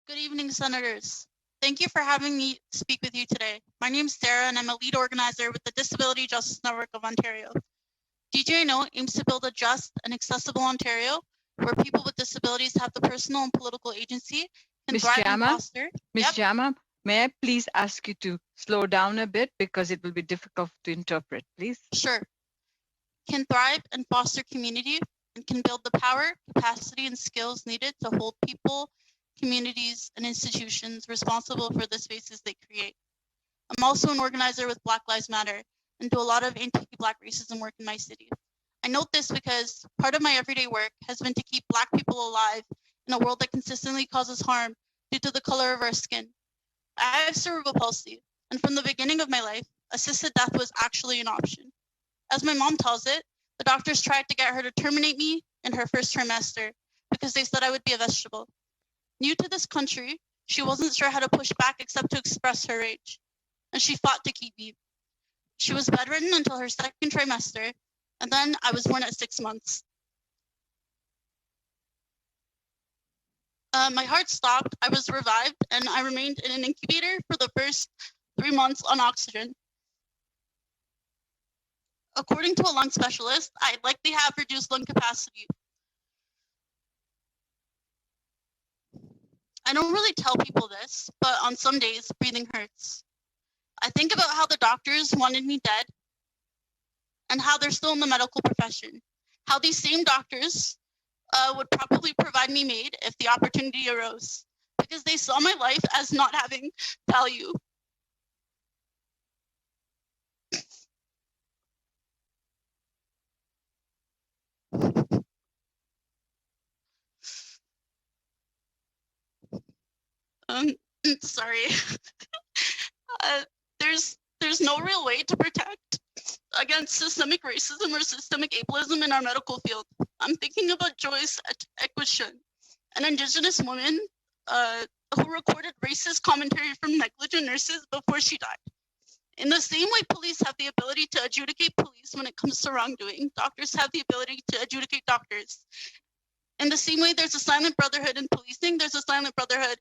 Good evening, Senators. Thank you for having me speak with you today. My name is Sarah, and I'm a lead organizer with the Disability Justice Network of Ontario. DJNO aims to build a just and accessible Ontario where people with disabilities have the personal and political agency, can Ms. thrive and Jama, foster. Ms. Yep. Jama, may I please ask you to slow down a bit because it will be difficult to interpret, please? Sure. Can thrive and foster community and can build the power, capacity, and skills needed to hold people, communities, and institutions responsible for the spaces they create. I'm also an organizer with Black Lives Matter and do a lot of anti-Black racism work in my city. I note this because part of my everyday work has been to keep Black people alive in a world that consistently causes harm due to the color of our skin. I have cerebral palsy, and from the beginning of my life, assisted death was actually an option. As my mom tells it, the doctors tried to get her to terminate me in her first trimester because they said I would be a vegetable. New to this country, she wasn't sure how to push back except to express her rage, and she fought to keep me. She was bedridden until her second trimester, and then I was born at 6 months. My heart stopped, I was revived, and I remained in an incubator for the first 3 months on oxygen. According to a lung specialist, I likely have reduced lung capacity. I don't really tell people this, but on some days, breathing hurts. I think about how the doctors wanted me dead and how they're still in the medical profession. How these same doctors would probably provide me MAID if the opportunity arose, because they saw my life as not having value. Sorry. There's no real way to protect against systemic racism or systemic ableism in our medical field. I'm thinking about Joyce Equishun, an Indigenous woman who recorded racist commentary from negligent nurses before she died. In the same way police have the ability to adjudicate police when it comes to wrongdoing, doctors have the ability to adjudicate doctors. In the same way there's a silent brotherhood in policing, there's a silent brotherhood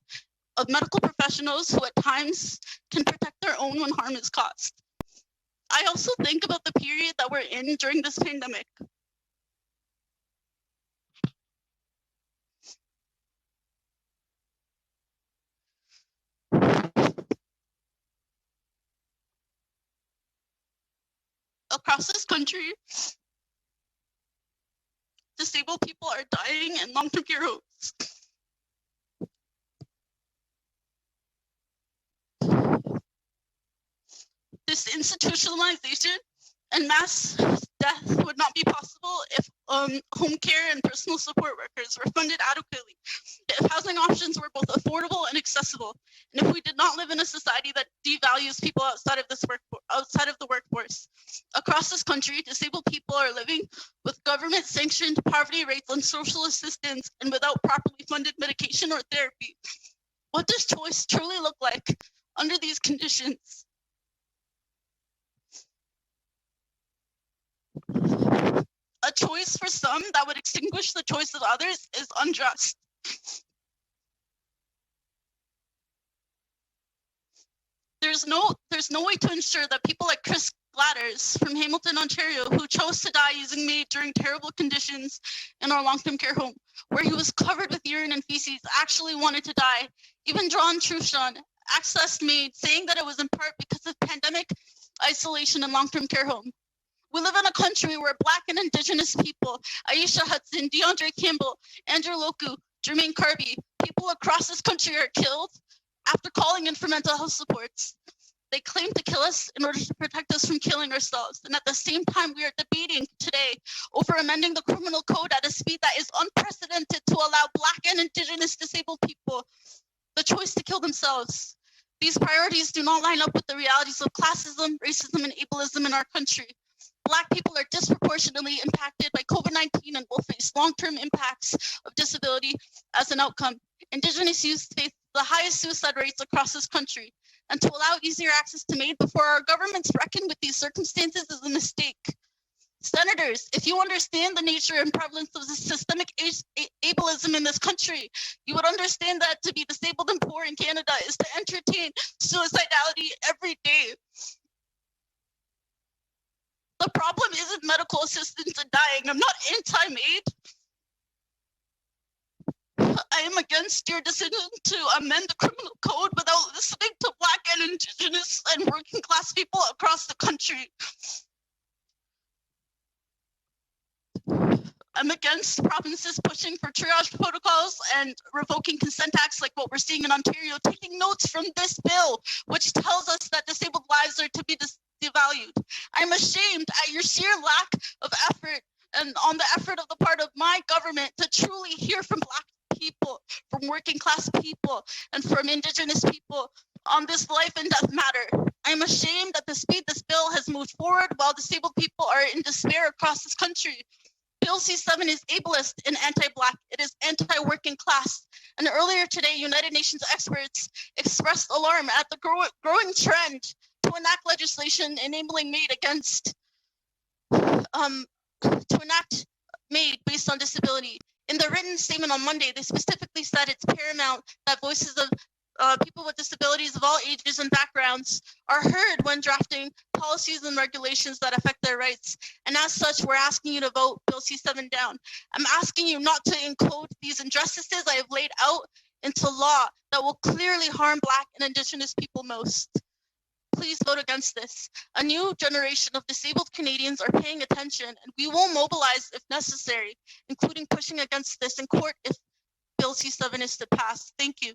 of medical professionals who at times can protect their own when harm is caused. I also think about the period that we're in during this pandemic. Across this country, disabled people are dying in long-term care homes. This institutionalization and mass death would not be possible if home care and personal support workers were funded adequately, if housing options were both affordable and accessible, and if we did not live in a society that devalues people outside of the workforce. Across this country, disabled people are living with government-sanctioned poverty rates on social assistance and without properly funded medication or therapy. What does choice truly look like under these conditions? A choice for some that would extinguish the choice of others is unjust. There's no way to ensure that people like Chris Gladders from Hamilton, Ontario, who chose to die using MAID during terrible conditions in our long-term care home, where he was covered with urine and feces, actually wanted to die. Even John Truchon accessed MAID, saying that it was in part because of pandemic isolation in long-term care home. We live in a country where Black and Indigenous people, Aisha Hudson, DeAndre Campbell, Andrew Loku, Jermaine Carby, people across this country are killed after calling in for mental health supports. They claim to kill us in order to protect us from killing ourselves. And at the same time, we are debating today over amending the criminal code at a speed that is unprecedented to allow Black and Indigenous disabled people the choice to kill themselves. These priorities do not line up with the realities of classism, racism, and ableism in our country. Black people are disproportionately impacted by COVID-19 and will face long-term impacts of disability as an outcome. Indigenous youth face the highest suicide rates across this country, and to allow easier access to MAID before our governments reckon with these circumstances is a mistake. Senators, if you understand the nature and prevalence of the systemic ableism in this country, you would understand that to be disabled and poor in Canada is to entertain suicidality every day. The problem isn't medical assistance in dying. I'm not anti-MAID. I am against your decision to amend the criminal code without listening to Black and Indigenous and working class people across the country. I'm against provinces pushing for triage protocols and revoking consent acts like what we're seeing in Ontario, taking notes from this bill, which tells us that disabled lives are to be devalued. I'm ashamed at your sheer lack of effort and on the effort of the part of my government to truly hear from Black people, from working class people, and from Indigenous people on this life and death matter. I'm ashamed at the speed this bill has moved forward while disabled people are in despair across this country. Bill C7 is ableist and anti-Black. It is anti-working class. And earlier today, United Nations experts expressed alarm at the growing trend to enact legislation enabling MAID against, to enact MAID based on disability. In the written statement on Monday, they specifically said it's paramount that voices of people with disabilities of all ages and backgrounds are heard when drafting policies and regulations that affect their rights. And as such, we're asking you to vote Bill C7 down. I'm asking you not to encode these injustices I have laid out into law that will clearly harm Black and Indigenous people most. Please vote against this. A new generation of disabled Canadians are paying attention, and we will mobilize if necessary, including pushing against this in court if Bill C7 is to pass. Thank you.